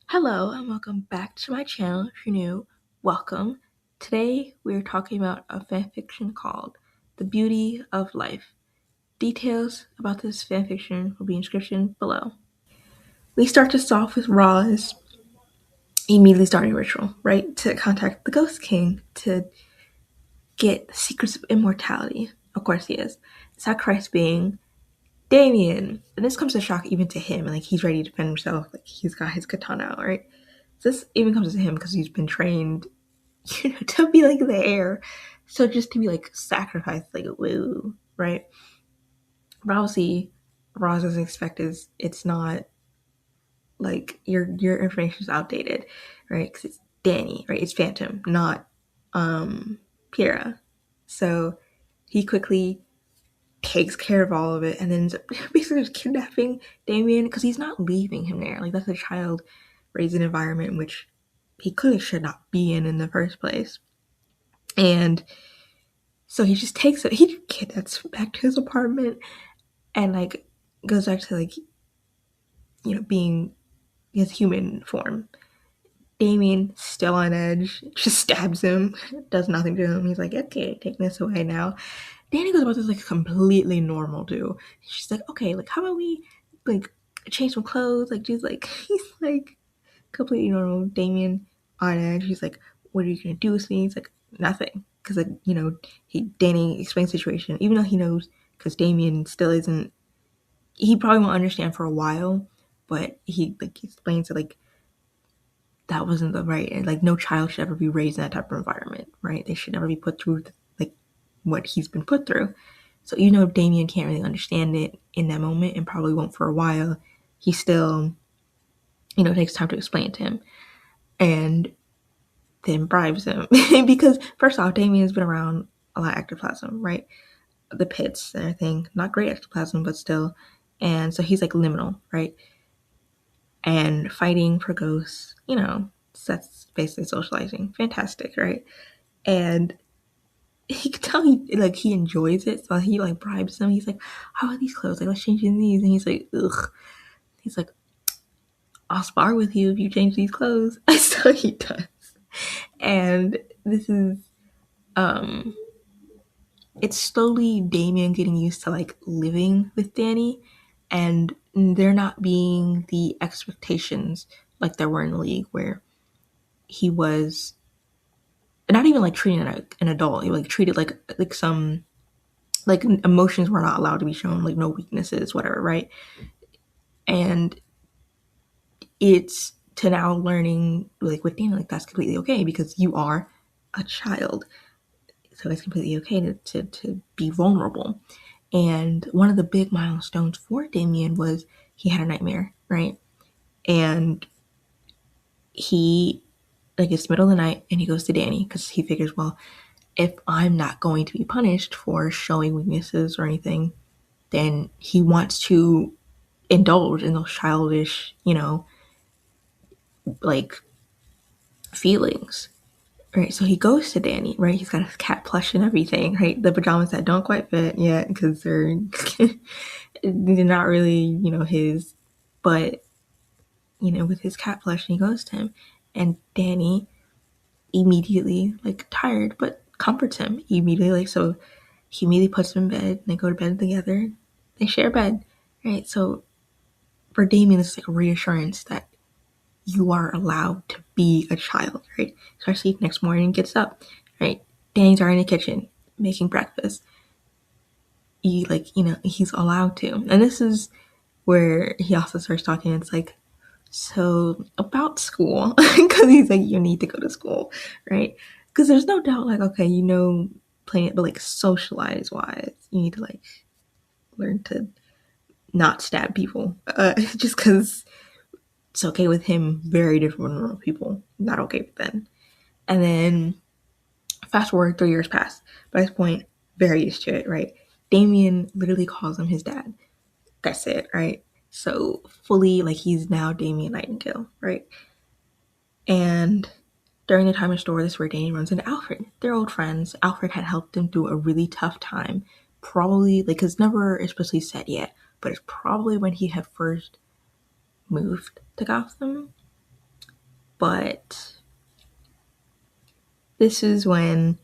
Hello and welcome back to my channel. If you're new, welcome. Today we're talking about a fanfiction called The Beauty of Life. Details about this fanfiction will be in description below. We start this off with Roz immediately starting a ritual, right? To contact the Ghost King to get the secrets of immortality. Of course he is. Sacrifice being Damian. And this comes as a shock even to him. Like he's ready to defend himself. Like he's got his katana out, right? This even comes to him because he's been trained, to be like the heir. So just to be like sacrificed, like woo, right? But obviously, Roz doesn't expect is it's not like your information is outdated, right? Because it's Danny, right? It's Phantom, not Pyrrha. So he quickly takes care of all of it and then ends up basically just kidnapping Damian because he's not leaving him there. Like that's a child raised in an environment in which he clearly should not be in the first place. And so he just takes it. He kidnaps back to his apartment and like goes back to like being his human form. Damien still on edge, just stabs him, does nothing to him. He's like, okay, take this away now. Danny goes about this like completely normal too. She's like, okay, like how about we like change some clothes? Like she's like he's like completely normal. Damien on edge. He's like, what are you gonna do with me? He's like, nothing. Because like, Danny explains the situation, even though he knows because Damien still isn't he probably won't understand for a while, but he explains that like that wasn't the right and like no child should ever be raised in that type of environment, right? They should never be put through like what he's been put through. So even though Damien can't really understand it in that moment and probably won't for a while, he still, takes time to explain it to him and then bribes him. Because first off, Damien's been around a lot of ectoplasm, right? The pits and everything. Not great ectoplasm, but still. And so he's like liminal, right? And fighting for ghosts, that's basically socializing. Fantastic, right? And he could tell he enjoys it, so he like bribes them. He's like, "How are these clothes? Like, let's change in these." And he's like, "Ugh." He's like, "I'll spar with you if you change these clothes." So he does, and this is um, it's slowly Damien getting used to like living with Danny, and there not being the expectations like there were in the league where he was not even like treating an adult. He like treated like some like emotions were not allowed to be shown, like no weaknesses, whatever, right? And it's to now learning like with Dana, like that's completely okay because you are a child. So it's completely okay to be vulnerable. And one of the big milestones for Damien was he had a nightmare, right? And he like it's the middle of the night and he goes to Danny because he figures, well, if I'm not going to be punished for showing weaknesses or anything, then he wants to indulge in those childish, like feelings. Right. So he goes to Danny, right? He's got his cat plush and everything, right? The pajamas that don't quite fit yet because they're not really, his, but, with his cat plush, and he goes to him. And Danny immediately, like, tired, but comforts him. So he immediately puts him in bed. They go to bed together. They share a bed, right? So for Damien, it's like a reassurance that you are allowed to be a child, right? Especially next morning gets up, right? Danny's already in the kitchen making breakfast. He's allowed to. And this is where he also starts talking. It's like, so about school, because he's like, you need to go to school, right? Because there's no doubt, like, okay, playing it, but like socialize wise, you need to like learn to not stab people, just because it's okay with him, very different from normal people, not okay with them. And then fast forward 3 years pass. By this point, very used to it, right? Damian literally calls him his dad. That's it, right? So fully like he's now Damian Nightingale, right? And during the time in store, this is where Danny runs into Alfred. They're old friends. Alfred had helped him through a really tough time. Probably like because never explicitly said yet, but it's probably when he had first moved to Gotham. But this is when,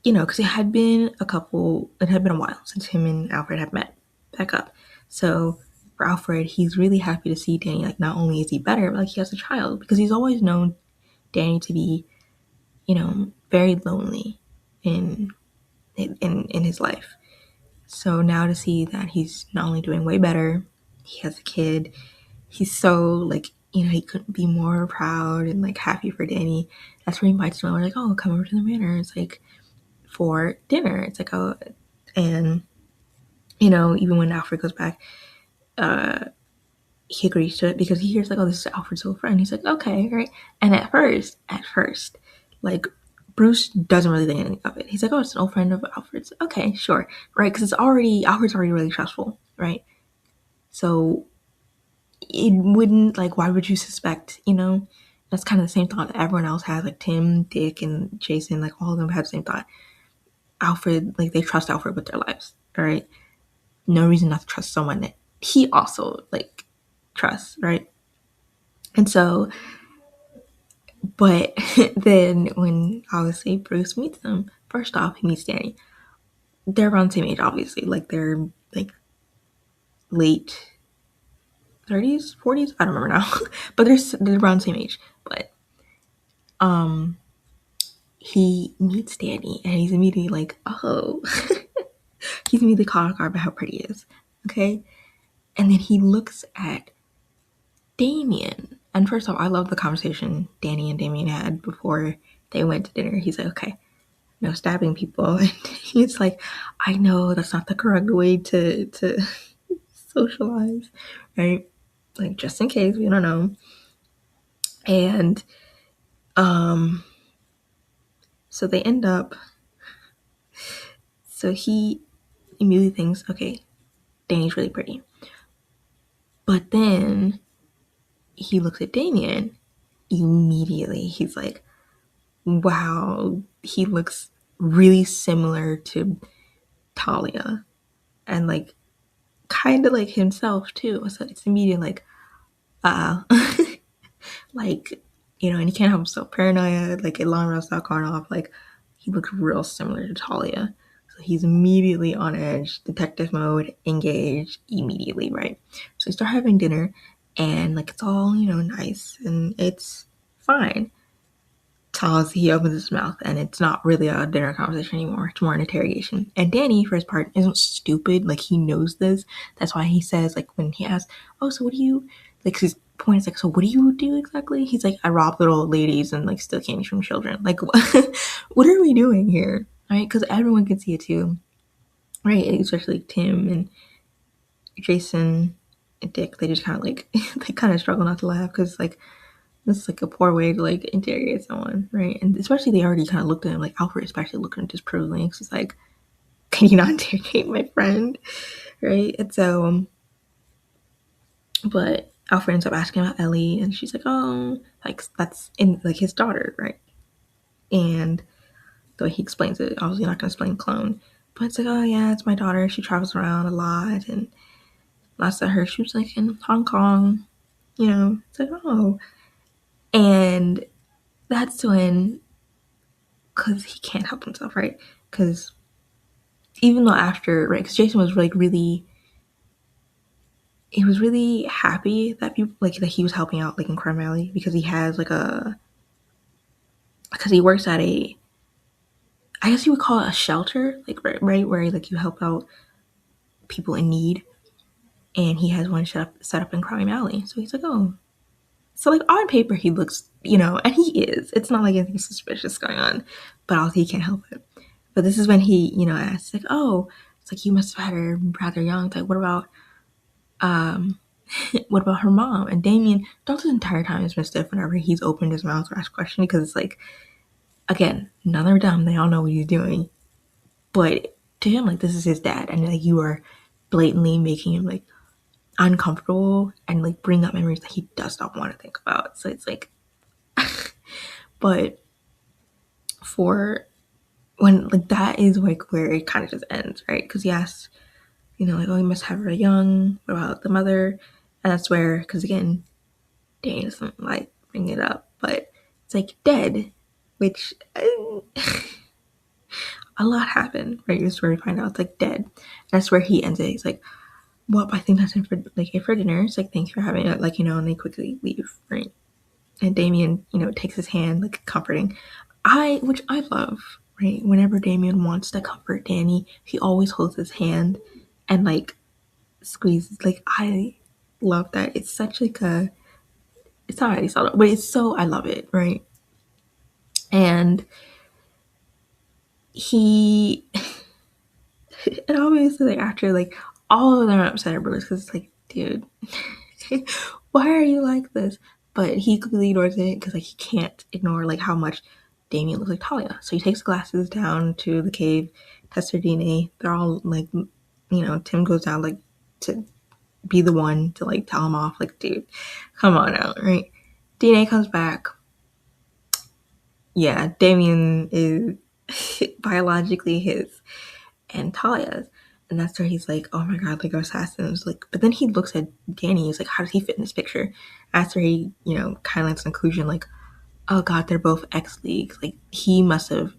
because it had been a while since him and Alfred had met back up. So for Alfred, he's really happy to see Danny. Like, not only is he better, but like he has a child, because he's always known Danny to be, very lonely in in his life. So now to see that he's not only doing way better, he has a kid. He's so like, he couldn't be more proud and like happy for Danny. That's where he invites him over, like, oh, come over to the manor. It's like for dinner. It's like, oh, and even when Alfred goes back, uh, he agrees to it because he hears like, oh, this is Alfred's old friend. He's like, okay, right. And at first, like Bruce doesn't really think anything of it. He's like, oh, it's an old friend of Alfred's. Okay, sure, right? Because Alfred's already really trustful, right? So it wouldn't, like, why would you suspect? That's kind of the same thought that everyone else has. Like Tim, Dick, and Jason, like all of them have the same thought. Alfred, like they trust Alfred with their lives, all right? No reason not to trust someone that he also like trusts, right? And so, but then when obviously Bruce meets them, first off, he meets Danny. They're around the same age, obviously. Like they're like late 30s, 40s. I don't remember now, but they're around the same age. But he meets Danny, and he's immediately like, oh, he's immediately caught off guard by how pretty he is. Okay, and then he looks at Damian. And first off, I love the conversation Danny and Damian had before they went to dinner. He's like, okay, no stabbing people. And he's like, I know that's not the correct way to socialize, right? Like, just in case, we don't know. And so they end up, so he immediately thinks, okay, Danny's really pretty. But then he looks at Damian, immediately he's like, wow, he looks really similar to Talia, and like kind of like himself too. So it's immediately like, uh, like, and he can't help himself. Paranoia, like alarm bells start going off. Like, he looks real similar to Talia. So he's immediately on edge, detective mode, engaged immediately, right? So we start having dinner, and like it's all, nice, and it's fine. Tells he opens his mouth, and it's not really a dinner conversation anymore. It's more an interrogation. And Danny, for his part, isn't stupid. Like, he knows this. That's why he says, like, when he asks, oh, so what do you, like, his point is like, so what do you do exactly? He's like, I rob little old ladies and like steal candy from children. Like, what are we doing here, right? Because everyone can see it too, right? Especially Tim and Jason and Dick. They just kind of like they kind of struggle not to laugh because like, this is like a poor way to like interrogate someone, right? And especially they already kind of looked at him, like Alfred especially looked at him disapprovingly. It's like, can you not interrogate my friend, right? And so, but Alfred ends up asking about Ellie, and she's like, oh, like that's in like his daughter, right? And the way he explains it, obviously not gonna explain clone, but it's like, oh yeah, it's my daughter. She travels around a lot, and last I heard, she was like in Hong Kong. It's like, oh, and that's when, because he can't help himself, right? Because even though after, right, because Jason was like really, he was really happy that people, like, that he was helping out, like, in Crime Alley, because he has, like, because he works at I guess you would call it a shelter, like, right, where, like, you help out people in need, and he has one set up in Crime Alley, so he's like, oh, so, like, on paper, he looks, and he is, it's not like anything suspicious going on, but also he can't help it. But this is when he, asks, like, oh, it's like, you must have had her rather young. It's like, what about what about her mom? And Damian, the entire time is been stiff whenever he's opened his mouth or asked a question, because it's like, again, none are dumb. They all know what he's doing. But to him, like, this is his dad. And like, you are blatantly making him like uncomfortable and like bring up memories that he does not want to think about. So it's like, but for when like that is like where it kind of just ends, right? Because he asks, like, oh, you must have her young. What about the mother? And that's where, because again, Danny doesn't like bring it up, but it's like dead, which a lot happened, right? This is where we find out it's like dead. That's where he ends it. He's like, well, I think that's it for dinner. It's like, thanks for having it, like, and they quickly leave, right? And Damian, takes his hand, like, comforting. Which I love, right? Whenever Damian wants to comfort Danny, he always holds his hand and, like, squeezes. Like, I love that. It's such, like, it's not really subtle, but I love it, right? And he, and obviously, like, after, like, all of them are upset at Bruce because it's like, dude, why are you like this? But he completely ignores it because, like, he can't ignore, like, how much Damian looks like Talia. So he takes the glasses down to the cave, tests their DNA. They're all, like, Tim goes down, like, to be the one to, like, tell him off. Like, dude, come on out, right? DNA comes back. Yeah, Damian is biologically his and Talia's. And that's where he's like, oh my god, like, assassins. Like, but then he looks at Danny, he's like, how does he fit in this picture? After he, kind of lands the conclusion, like, oh god, they're both ex-leagues. Like, he must have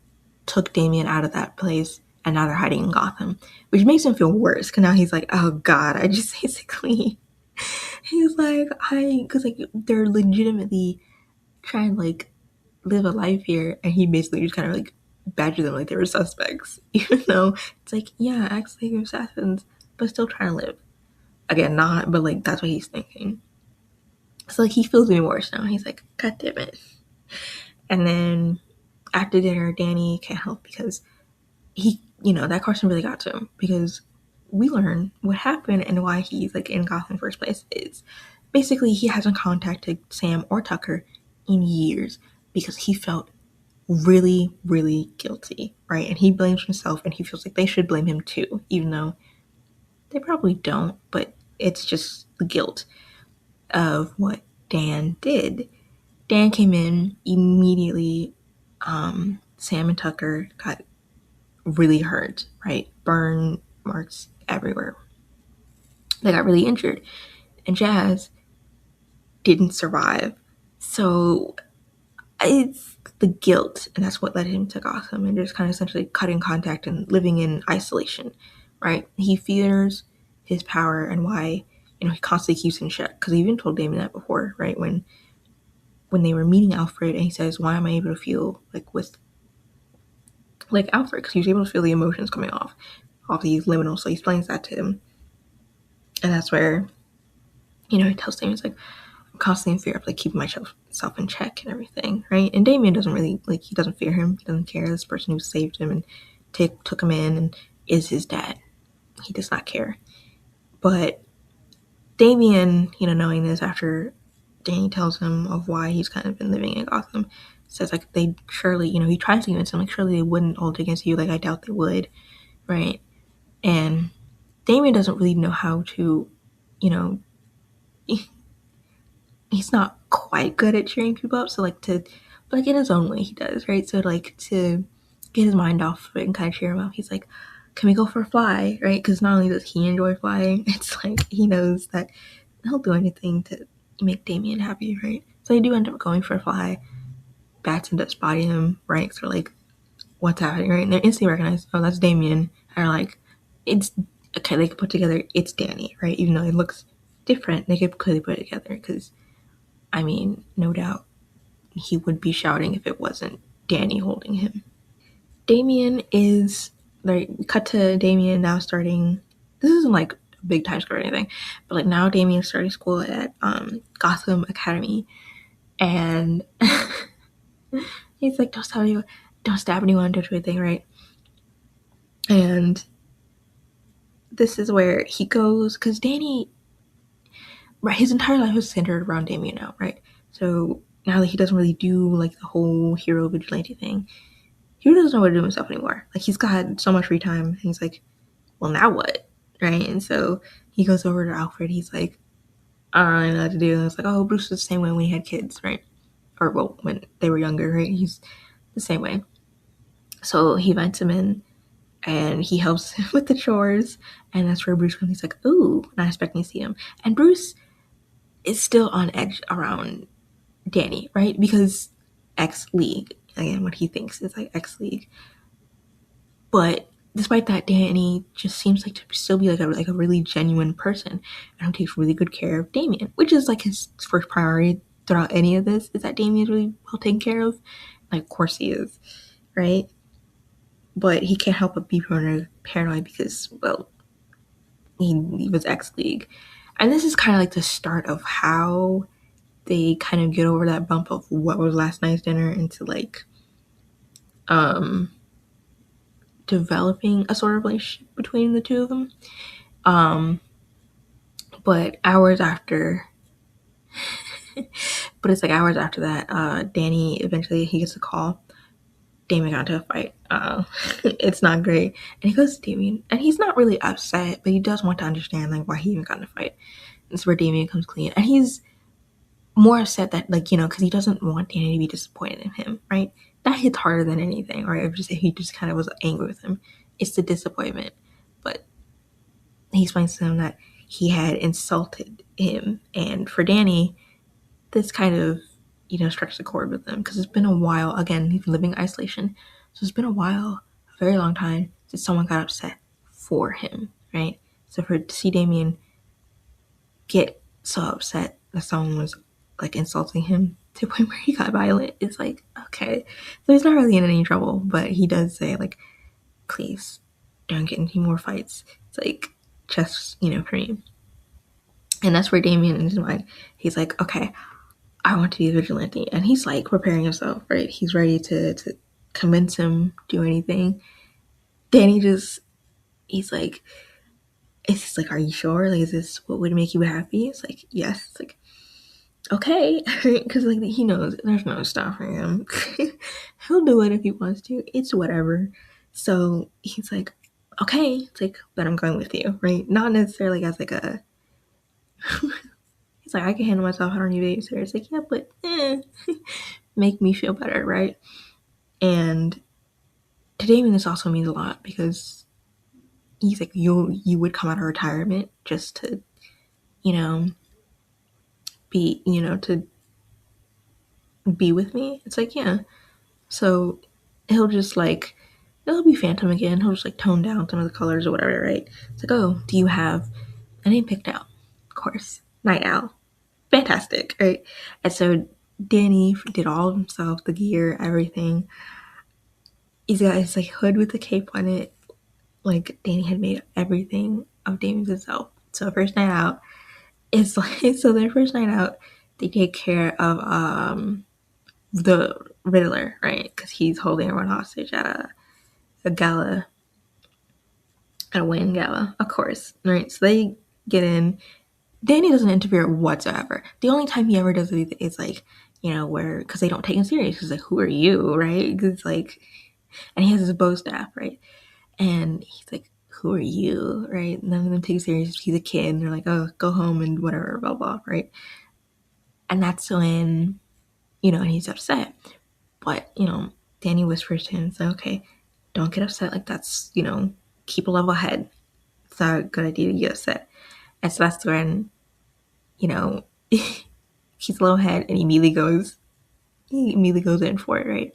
took Damian out of that place and now they're hiding in Gotham. Which makes him feel worse, because now he's like, oh god, I just basically, he's like, because, like, they're legitimately trying to, like, live a life here, and he basically just kind of, like, badger them like they were suspects, even though it's like, yeah, actually you're assassins, but still trying to live. Again, not, but, like, that's what he's thinking. So, like, he feels even worse now. He's like, god damn it. And then after dinner, Danny can't help because he, that question really got to him, because we learn what happened and why he's, like, in Gotham in the first place is basically he hasn't contacted Sam or Tucker in years because he felt really, really guilty, right? And he blames himself, and he feels like they should blame him too, even though they probably don't, but it's just the guilt of what Dan did. Dan came in immediately. Sam and Tucker got really hurt, right? Burn marks everywhere. They got really injured. And Jazz didn't survive. So it's the guilt, and that's what led him to Gotham, and just kind of essentially cutting contact and living in isolation, right? He fears his power and why, he constantly keeps in check, because he even told Damian that before, right? When they were meeting Alfred, and he says, why am I able to feel, like, with, like, Alfred? Because he was able to feel the emotions coming off these liminal, so he explains that to him. And that's where, he tells Damian, he's like, constantly in fear of, like, keeping myself in check and everything, right? And Damian doesn't really, like, he doesn't fear him. He doesn't care. This person who saved him and took him in and is his dad. He does not care. But Damian, knowing this after Danny tells him of why he's kind of been living in Gotham, says, like, they surely, he tries to convince him, like, surely they wouldn't hold it against you. Like, I doubt they would, right? And Damian doesn't really know how to, he's not quite good at cheering people up, so, like, but, like, in his own way he does, right? So, like, to get his mind off of it and kind of cheer him up, he's like, can we go for a fly, right? Because not only does he enjoy flying, it's like he knows that he'll do anything to make Damian happy, right? So they do end up going for a fly. Bats end up spotting him, right? So, like, what's happening, right? And they instantly recognize, oh, that's Damian. And are like, it's okay, they could put together, it's Danny, right? Even though it looks different, they could clearly put it together, because I mean, no doubt he would be shouting if it wasn't Danny holding him. Damian is, like, cut to Damian now starting, this isn't, like, a big time skip or anything, but, like, now Damian's starting school at Gotham Academy, and he's like, don't stab anyone, don't do anything, right? And this is where he goes, because Danny, right, his entire life was centered around Damian now, right? So now that he doesn't really do, like, the whole hero vigilante thing, he really doesn't know what to do with himself anymore. Like, he's got so much free time, and he's like, well, now what, right? And so he goes over to Alfred. He's like, I don't know what to do. And it's like, oh, Bruce was the same way when he had kids, right? Or, well, when they were younger, right? He's the same way. So he invites him in, and he helps him with the chores, and that's where Bruce comes. He's like, ooh, not expecting to see him. And Bruce is still on edge around Danny, right? Because X League, again, what he thinks is like X League. But despite that, Danny just seems like to still be like a really genuine person and who takes really good care of Damian, which is like his first priority throughout any of this, is that Damian's really well taken care of. Like, of course he is, right? But he can't help but be paranoid because, well, he was X League. And this is kind of like the start of how they kind of get over that bump of what was last night's dinner into like developing a sort of relationship between the two of them. But hours after, but it's like hours after that, Danny eventually he gets a call. Damian got into a fight. It's not great, and he goes to Damian, and he's not really upset, but he does want to understand like why he even got in a fight. This is where Damian comes clean, and he's more upset that like because he doesn't want Danny to be disappointed in him, right? That hits harder than anything, right? He just kind of was angry with him. It's the disappointment, but he explains to him that he had insulted him, and for Danny, this kind of strikes a chord with him because it's been a while. Again, he's living in isolation, so it's been a while, a very long time since someone got upset for him, right? So for to see Damian get so upset that someone was like insulting him to the point where he got violent, it's like, okay, so he's not really in any trouble, but he does say like, please don't get into more fights. It's like just for me. And that's where Damian in his mind, he's like, okay, I want to be a vigilante. And he's like preparing himself, right? He's ready to convince him, do anything. Danny he's like, it's just like, are you sure? Like, is this what would make you happy? It's like, yes. It's like, okay. Because like he knows there's no stopping him. He'll do it if he wants to. It's whatever. So he's like, okay. It's like, but I'm going with you, right? Not necessarily as like a he's like, I can handle myself. I don't need a babysitter. It's like, yeah, but make me feel better, right? And to Damien, this also means a lot because he's like, you would come out of retirement just to, be, to be with me. It's like, yeah. So he'll just like, it'll be Phantom again. He'll just like tone down some of the colors or whatever, right? It's like, oh, do you have a name picked out? Of course, Night Owl. Fantastic, right? And so Danny did all of himself, the gear, everything. He's got his like hood with the cape on it. Like Danny had made everything of Damien's himself. So first night out, it's like so their first night out, they take care of the Riddler, right? Because he's holding everyone hostage at a gala, at a wedding gala, of course, right? So they get in. Danny doesn't interfere whatsoever. The only time he ever does anything is like, where, because they don't take him serious. Because like, who are you, right? Because like, and he has his bow staff, right? And he's like, who are you, right? None of them take him serious. He's a kid. And they're like, oh, go home and whatever, blah, blah, right? And that's when, and he's upset. But, Danny whispers to him, it's like, okay, don't get upset. Like, that's, keep a level head. It's not a good idea to get upset. And so that's when, he's a little head and he immediately goes in for it, right?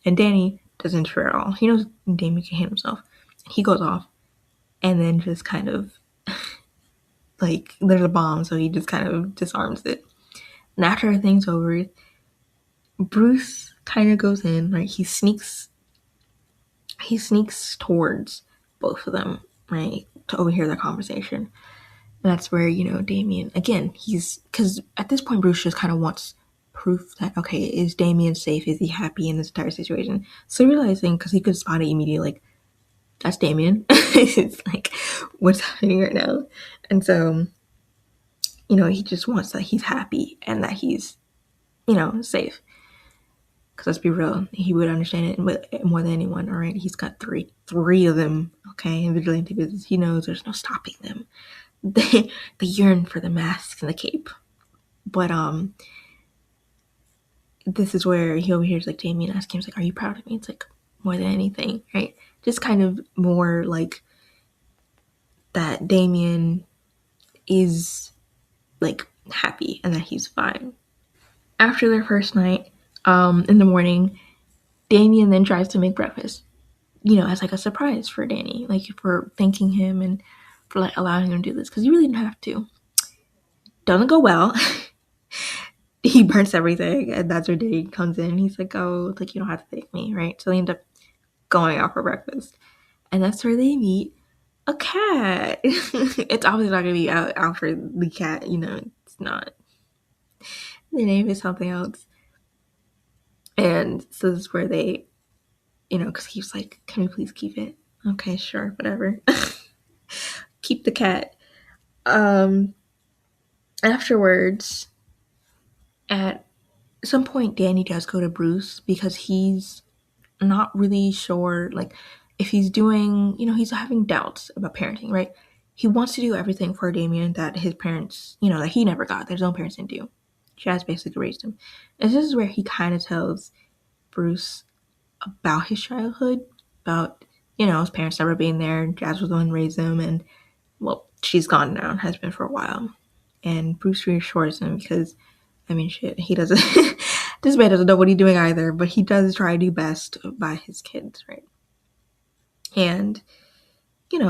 And Danny doesn't interfere at all. He knows Damian can handle himself. He goes off and then just kind of like there's a bomb, so he just kind of disarms it. And after everything's over, Bruce kind of goes in, right? He sneaks towards both of them, right? To overhear their conversation. And that's where, Damian, again, because at this point, Bruce just kind of wants proof that, okay, is Damian safe? Is he happy in this entire situation? So realizing, because he could spot it immediately, like, that's Damian. It's like, what's happening right now? And so, he just wants that he's happy and that he's, safe. Because let's be real, he would understand it more than anyone, all right? He's got three of them, okay, in vigilante business. He knows there's no stopping them. They yearn for the mask and the cape. But this is where he overhears like Damian ask him, he's like, are you proud of me? It's like, more than anything, right? Just kind of more like that Damian is like happy and that he's fine. After their first night, in the morning, Damian then tries to make breakfast, as like a surprise for Danny, like for thanking him and for like allowing him to do this because you really didn't have to. Doesn't go well. He burns everything, and that's where Danny comes in. He's like, "Oh, like you don't have to thank me, right?" So they end up going out for breakfast, and that's where they meet a cat. It's obviously not gonna be out for the cat, It's not. The name is something else, and so this is where they, because he's like, "Can we please keep it?" Okay, sure, whatever. Keep the cat. Um, Afterwards, at some point, Danny does go to Bruce because he's not really sure, like, if he's doing, he's having doubts about parenting, right? He wants to do everything for Damian that his parents, that he never got, that his own parents didn't do. Jazz basically raised him. And this is where he kind of tells Bruce about his childhood, about, his parents never being there. Jazz was the one who raised him, and, well, she's gone now and has been for a while. And Bruce reassures him because, I mean, shit, he doesn't, this man doesn't know what he's doing either, but he does try to do best by his kids, right? And,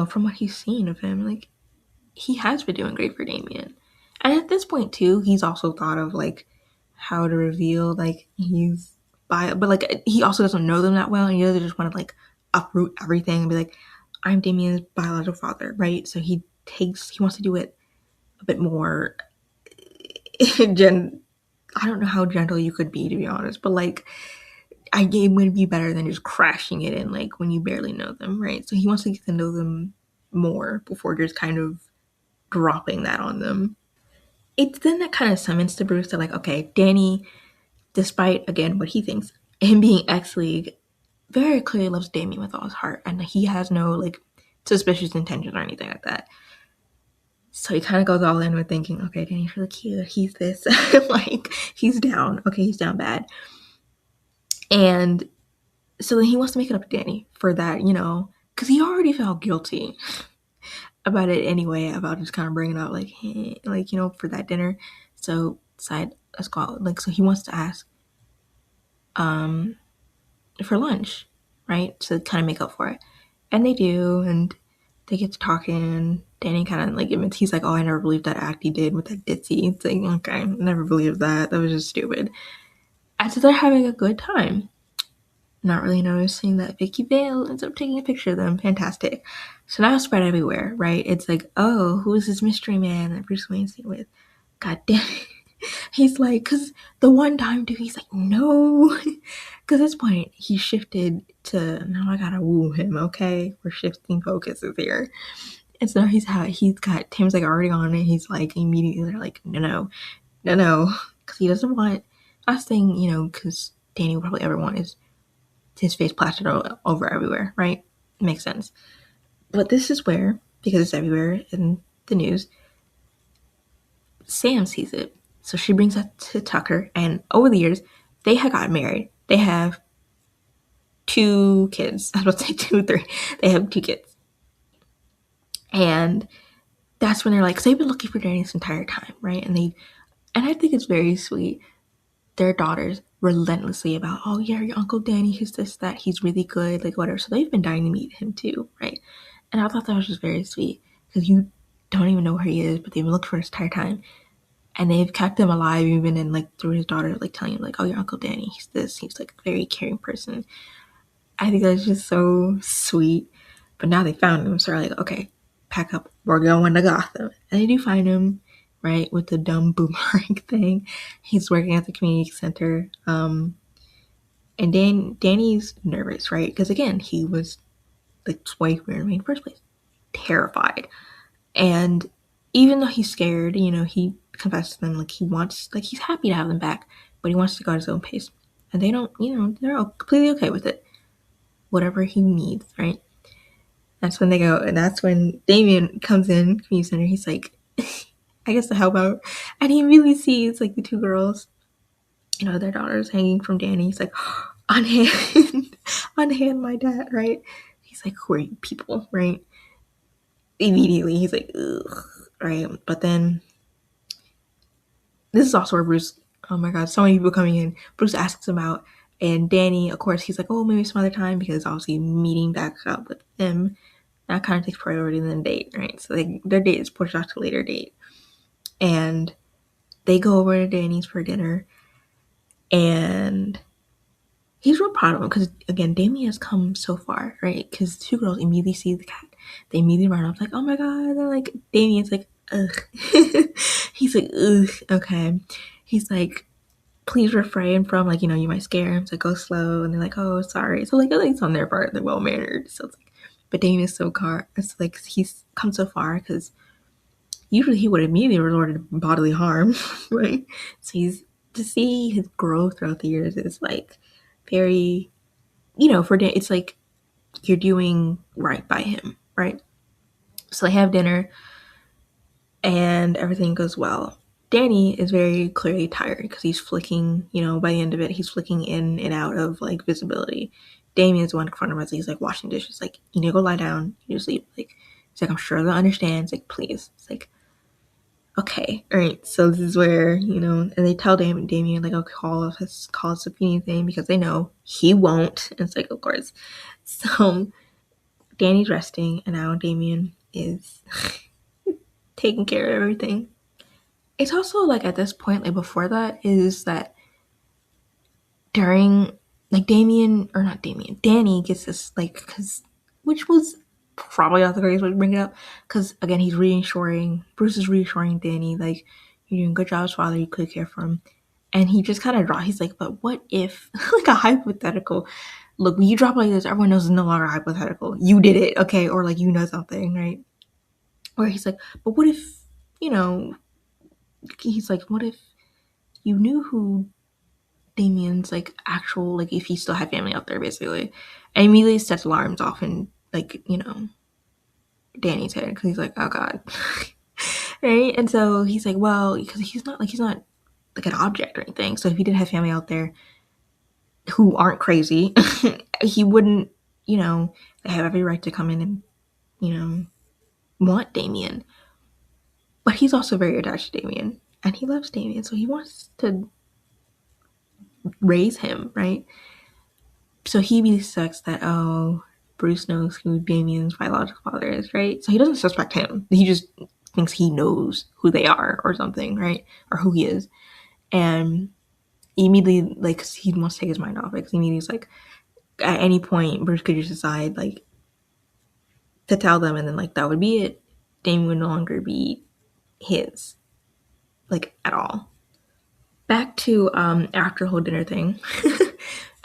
from what he's seen of him, like, he has been doing great for Damian. And at this point, too, he's also thought of, like, how to reveal, like, he's but, like, he also doesn't know them that well, and he doesn't just want to, like, uproot everything and be like, I'm Damian's biological father, right? So he wants to do it a bit more I don't know how gentle you could be, to be honest, but, like, it would be better than just crashing it in, like, when you barely know them, right? So he wants to get to know them more before just kind of dropping that on them. It's then that kind of summons to Bruce that, like, okay, Danny, despite, again, what he thinks, him being X-League, very clearly loves Damian with all his heart, and he has no, like, suspicious intentions or anything like that. So he kind of goes all in with thinking, okay, Danny's really cute, he's this, like, he's down, okay, he's down bad. And so then he wants to make it up to Danny for that, because he already felt guilty about it anyway, about just kind of bringing up, like, hey, like, for that dinner. So let's go out. Like, so he wants to ask for lunch, right? To kind of make up for it. And they do, and they get to talking, and Danny kind of, like, admits, he's like, oh, I never believed that act he did with that ditzy. It's like, okay, never believed that. That was just stupid. And so they're having a good time. Not really noticing that Vicky Vale ends up taking a picture of them. Fantastic. So now it's spread everywhere, right? It's like, oh, who is this mystery man that Bruce Wayne's seen with? God damn it. He's like, because the one time, dude, he's like, no. Because at this point, he shifted to, now I gotta woo him, okay? We're shifting focuses here. And so he's got Tim's, like, already on it. He's like, immediately, they're like, no. Because he doesn't want, last thing, because Danny would probably ever want is his face plastered over everywhere, right? Makes sense. But this is where, because it's everywhere in the news, Sam sees it. So she brings that to Tucker, and over the years, they have gotten married. They have 2 kids. I was about to say 2, 3. They have 2 kids. And that's when they're like, because they've been looking for Danny this entire time, right? And I think it's very sweet. Their daughters relentlessly about, oh yeah, your Uncle Danny, he's this, that, he's really good, like, whatever. So they've been dying to meet him too, right? And I thought that was just very sweet because you don't even know where he is, but they've been looking for his entire time, and they've kept him alive even in, like, through his daughter, like, telling him, like, oh, your Uncle Danny, he's this, he's like a very caring person. I think that's just so sweet. But now they found him, so they're like, okay, pack up, we're going to Gotham. And they do find him, right, with the dumb boomerang thing. He's working at the community center. And Danny's nervous, right? Because, again, he was the wife we were in the first place. Terrified. And even though he's scared, he confesses to them, like, he's happy to have them back, but he wants to go at his own pace. And they don't, they're completely okay with it. Whatever he needs, right? That's when they go, and that's when Damian comes in, community center. He's like, I guess to help out. And he really sees, like, the 2 girls, their daughters hanging from Danny. He's like, on hand, my dad, right? He's like, who are you people, right? Immediately, he's like, ugh, right? But then, this is also where Bruce Oh my god, so many people coming in. Bruce asks him out, and Danny, of course, he's like, oh, maybe some other time, because obviously meeting back up with them, that kind of takes priority than the date, right? So their date is pushed off to a later date. And they go over to Danny's for dinner, and he's real proud of him because, again, Damian has come so far, right? Because two girls immediately see the cat. They immediately run up, like, oh my god. They're like, Damian's like, ugh. He's like, ugh, okay. He's like, please refrain from, like, you might scare him, so go slow. And they're like, oh, sorry. So, like, at least on their part, they're well mannered. So, it's like, but Damian's so it's like, he's come so far because usually he would immediately resort to bodily harm, right? So, to see his growth throughout the years is like very, it's like you're doing right by him, right? So they have dinner and everything goes well. Danny is very clearly tired because he's flicking, by the end of it, he's flicking in and out of like visibility. Damian's the one in front of us. He's like washing dishes, like, you need to go lie down, you need to sleep. Like, he's like, I'm sure they'll understand. It's like, please. It's like, okay, all right. So this is where, and they tell Damian like, okay, call us if you need anything, because they know he won't. And it's like, of course. So Danny's resting, and now Damian is taking care of everything. It's also like at this point, like before that, is that during like Danny gets this like, because which was probably not the greatest way to bring it up, because again Bruce is reassuring Danny like, you're doing a good job as father, you could care for him, and he just kind of he's like, but what if like a hypothetical, look, when you drop like this, everyone knows it's no longer hypothetical, you did it, okay, or like, something, right? Where he's like, but what if, he's like, what if you knew who Damian's like actual, like if he still had family out there, basically. And immediately sets alarms off in like, Danny's head, because he's like, oh god. Right? And so he's like, well, because he's not like an object or anything. So if he did have family out there who aren't crazy, he wouldn't, they have every right to come in and, want Damian. But he's also very attached to Damian, and he loves Damian, so he wants to raise him, right? So he immediately suspects that, oh, Bruce knows who Damian's biological father is, right? So he doesn't suspect him. He just thinks he knows who they are or something, right? Or who he is. And immediately, like, he wants to take his mind off it, because he's like, at any point, Bruce could just decide, like, to tell them, and then, like, that would be it. Damian would no longer be his, like, at all. Back to after the whole dinner thing.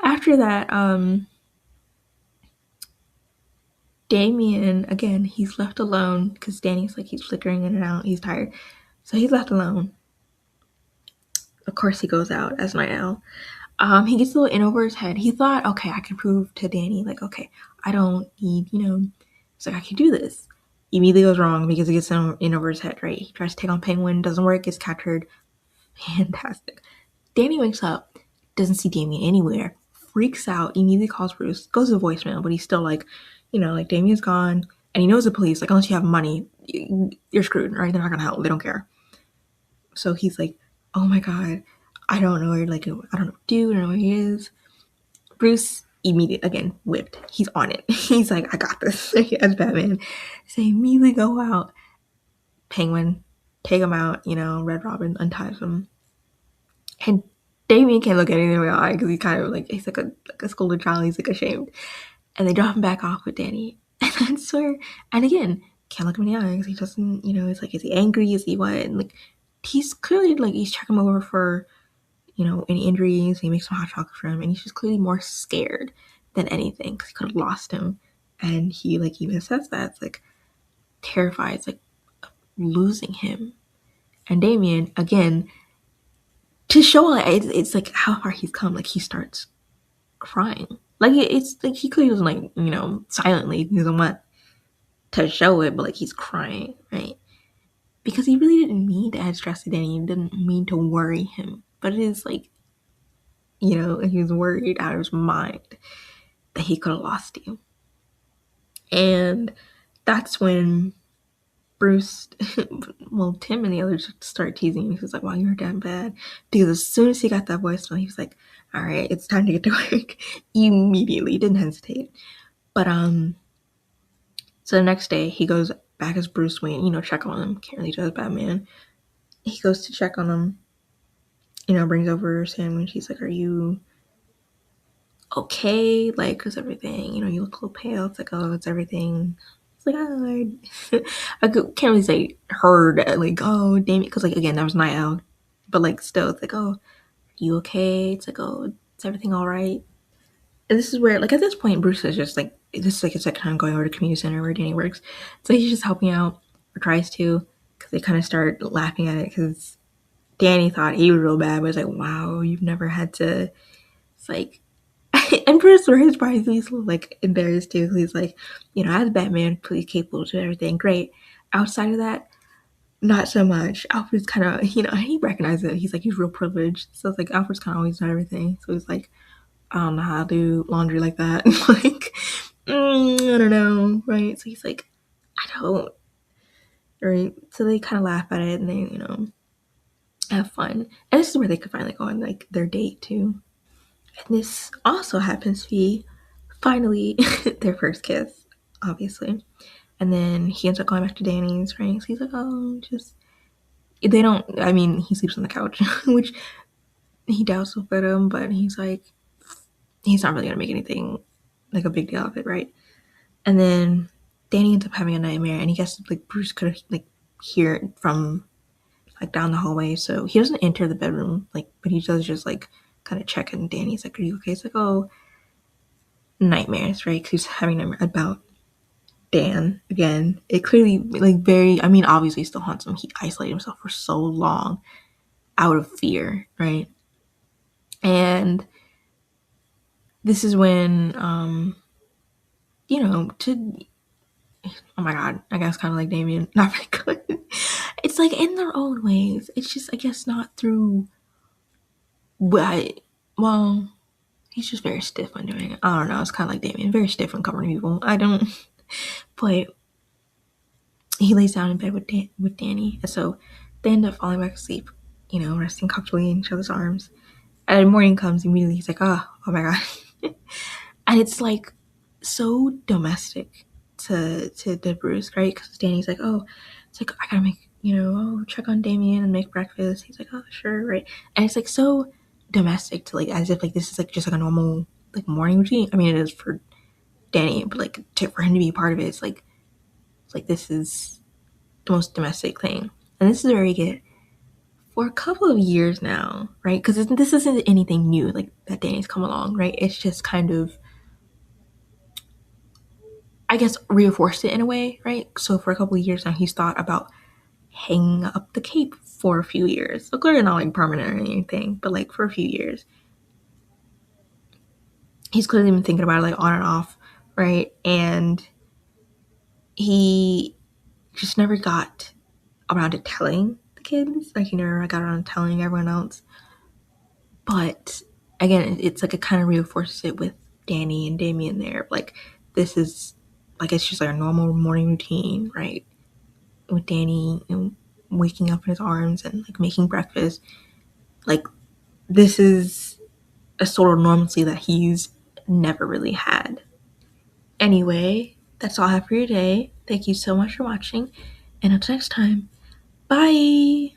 After that, Damian, again, he's left alone because Danny's like, he's flickering in and out, he's tired. So he's left alone. Of course, he goes out as night owl. He gets a little in over his head. He thought, okay, I can prove to Danny, like, okay, I don't need, it's like, I can do this. Immediately goes wrong because he gets in over his head, right? He tries to take on Penguin, doesn't work, gets captured. Fantastic. Danny wakes up, doesn't see Damian anywhere, freaks out, immediately calls Bruce, goes to voicemail, but he's still like, like, Damian's gone, and he knows the police, like, unless you have money, you're screwed, right? They're not gonna help, they don't care. So he's like, oh my god, I don't know where, like, I don't know what to do, I don't know where he is. Bruce, immediately, again, whipped, he's on it. He's like, I got this, as Batman. So they immediately go out. Penguin, take him out, Red Robin unties him. And Damian can't look anything in the eye because he's like a scolded child. He's like ashamed, and they drop him back off with Danny. And that's where, and again, can't look him in the eye because he doesn't, it's like, is he angry? Is he what? And like, he's clearly like, he's checking him over for, any injuries. He makes some hot chocolate for him, and he's just clearly more scared than anything because he could have lost him. And he like even says that, it's like terrified, it's like losing him. And Damian, again, to show like it's like how far he's come, like he starts crying. Like it's like he clearly doesn't like, silently, he doesn't want to show it, but like he's crying, right? Because he really didn't mean to add stress to Danny, he didn't mean to worry him. But it is like, he was worried out of his mind that he could have lost you. And that's when Bruce, well, Tim and the others start teasing him. He was like, wow, you're damn bad. Because as soon as he got that voicemail, he was like, all right, it's time to get to work. Immediately, didn't hesitate. But, so the next day, he goes back as Bruce Wayne, check on him. Can't really do as Batman. He goes to check on him, brings over a sandwich. He's like, are you okay? Like, how's everything? You look a little pale. It's like, oh, it's everything. It's like, oh, I can't really say heard, like, oh, Damian, because, like, again, that was night out. But, like, still, it's like, oh, you okay? It's like, oh, is everything all right? And this is where, like, at this point, Bruce is just, like, this is, like, his second time going over to community center where Danny works. So he's just helping out, or tries to, because they kind of start laughing at it, because Danny thought he was real bad, but it's like, wow, you've never had to, it's like, and Bruce, for his part, he's like embarrassed too. He's like, as Batman, pretty capable to everything, great. Outside of that, not so much. Alfred's kind of, he recognizes it. He's like, he's real privileged. So it's like, Alfred's kind of always done everything. So he's like, I don't know how to do laundry like that. Like, I don't know, right? So he's like, I don't, right? So they kind of laugh at it and they, have fun. And this is where they could finally go on like their date too. And this also happens to be finally their first kiss, obviously. And then he ends up going back to Danny's, right? So he's like, oh, just, they don't, I mean, he sleeps on the couch, which he doubts will fit him, but he's like, he's not really gonna make anything like a big deal of it, right? And then Danny ends up having a nightmare, and he guesses like Bruce could like hear it from like down the hallway, so he doesn't enter the bedroom, like, but he does just like kind of check, and Danny's like, are you okay? It's like, oh, nightmares, right? Because he's having nightmares about Dan again. It clearly, like, very, I mean, obviously still haunts him. He isolated himself for so long out of fear, right? And this is when, to, oh my god, I guess kind of like Damian, not very good. It's like in their own ways. It's just, I guess, not through, well, he's just very stiff when doing it. I don't know. It's kind of like Damian, very stiff when covering people. I don't, but he lays down in bed with Danny, and so they end up falling back asleep, resting comfortably in each other's arms. And morning comes immediately. He's like, oh my god, and it's like so domestic to Bruce, right? Because Danny's like, oh, it's like I gotta make, check on Damian and make breakfast. He's like, oh sure, right? And it's like so domestic to like as if like this is like just like a normal like morning routine. I mean, it is for Danny, but like for him to be a part of it, it's like this is the most domestic thing. And this is where we get for a couple of years now, right? Because this isn't anything new, like that Danny's come along, right? It's just kind of, I guess, reinforced it in a way, right? So for a couple of years now, he's thought about hanging up the cape for a few years. So clearly not like permanent or anything, but like for a few years. He's clearly been thinking about it like on and off, right? And he just never got around to telling the kids. Like he never got around to telling everyone else. But again, it's like it kind of reinforces it with Danny and Damian there. Like this is like it's just like a normal morning routine, right? With Danny waking up in his arms and like making breakfast. Like this is a sort of normalcy that he's never really had. Anyway, that's all I have for you today. Thank you so much for watching, and until next time, bye!